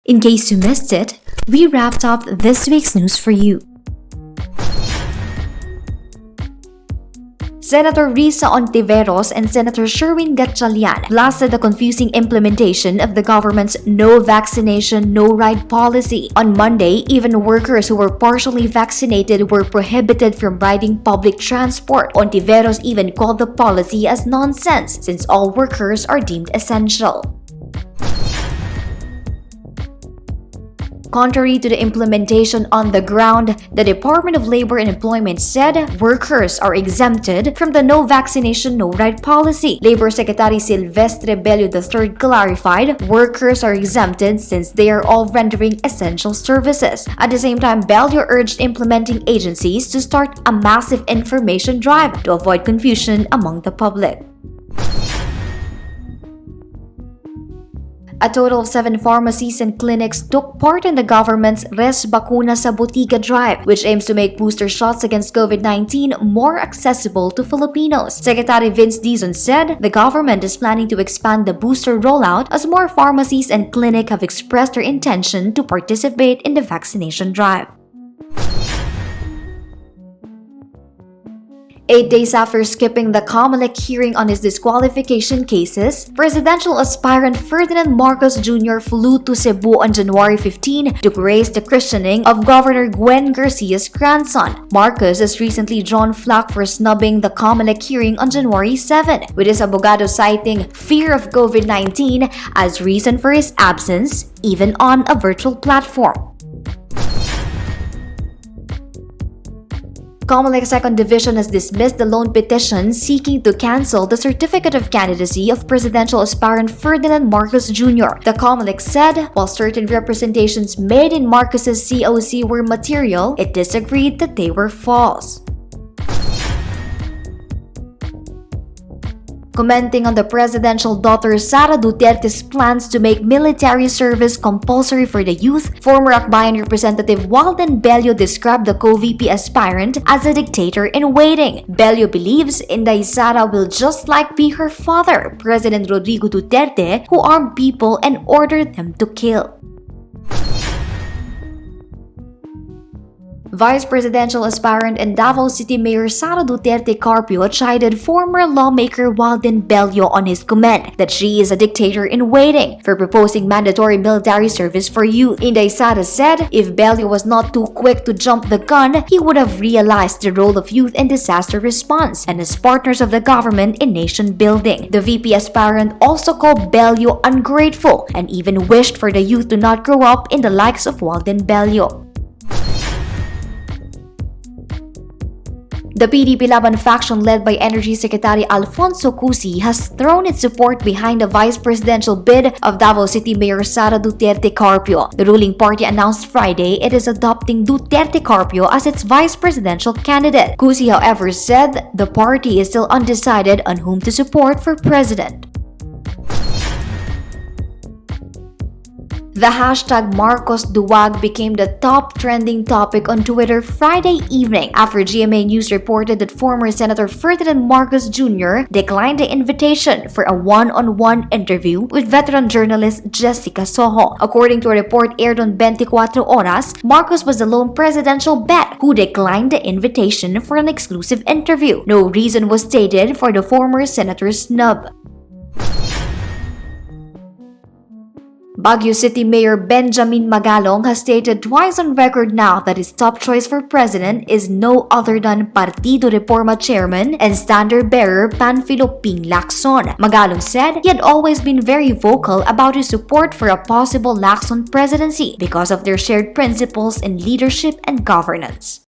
In case you missed it, we wrapped up this week's news for you. Senator Risa Ontiveros and Senator Sherwin Gatchalian blasted the confusing implementation of the government's no vaccination, no ride policy. On Monday, even workers who were partially vaccinated were prohibited from riding public transport. Ontiveros even called the policy as nonsense since all workers are deemed essential. Contrary to the implementation on the ground, the Department of Labor and Employment said workers are exempted from the no vaccination, no ride policy. Labor Secretary Silvestre Bello III clarified workers are exempted since they are all rendering essential services. At the same time, Bello urged implementing agencies to start a massive information drive to avoid confusion among the public. A total of 7 pharmacies and clinics took part in the government's Resbakuna sa Botika drive, which aims to make booster shots against COVID-19 more accessible to Filipinos. Secretary Vince Dizon said the government is planning to expand the booster rollout as more pharmacies and clinics have expressed their intention to participate in the vaccination drive. 8 days after skipping the Comelec hearing on his disqualification cases, presidential aspirant Ferdinand Marcos Jr. flew to Cebu on January 15 to grace the christening of Governor Gwen Garcia's grandson. Marcos has recently drawn flack for snubbing the Comelec hearing on January 7, with his abogado citing fear of COVID-19 as reason for his absence, even on a virtual platform. Comelec 2nd Division has dismissed the lone petition seeking to cancel the certificate of candidacy of presidential aspirant Ferdinand Marcos Jr. The Comelec said, while certain representations made in Marcos's COC were material, it disagreed that they were false. Commenting on the presidential daughter Sara Duterte's plans to make military service compulsory for the youth, former Akbayan Representative Walden Bello described the co-VP aspirant as a dictator-in-waiting. Bello believes Inday Sara will just like be her father, President Rodrigo Duterte, who armed people and ordered them to kill. Vice presidential aspirant and Davao City Mayor Sara Duterte-Carpio chided former lawmaker Walden Bello on his comment that she is a dictator-in-waiting for proposing mandatory military service for youth. Inday Sara said if Bello was not too quick to jump the gun, he would have realized the role of youth in disaster response and as partners of the government in nation building. The VP aspirant also called Bello ungrateful and even wished for the youth to not grow up in the likes of Walden Bello. The PDP-Laban faction led by Energy Secretary Alfonso Cusi has thrown its support behind the vice presidential bid of Davao City Mayor Sara Duterte-Carpio. The ruling party announced Friday it is adopting Duterte-Carpio as its vice presidential candidate. Cusi, however, said the party is still undecided on whom to support for president. The hashtag MarcosDuwag became the top trending topic on Twitter Friday evening after GMA News reported that former Senator Ferdinand Marcos Jr. declined the invitation for a one-on-one interview with veteran journalist Jessica Soho. According to a report aired on 24 Oras, Marcos was the lone presidential bet who declined the invitation for an exclusive interview. No reason was stated for the former senator's snub. Baguio City Mayor Benjamin Magalong has stated twice on record now that his top choice for president is no other than Partido Reforma chairman and standard-bearer Panfilo Ping Lacson. Magalong said he had always been very vocal about his support for a possible Lacson presidency because of their shared principles in leadership and governance.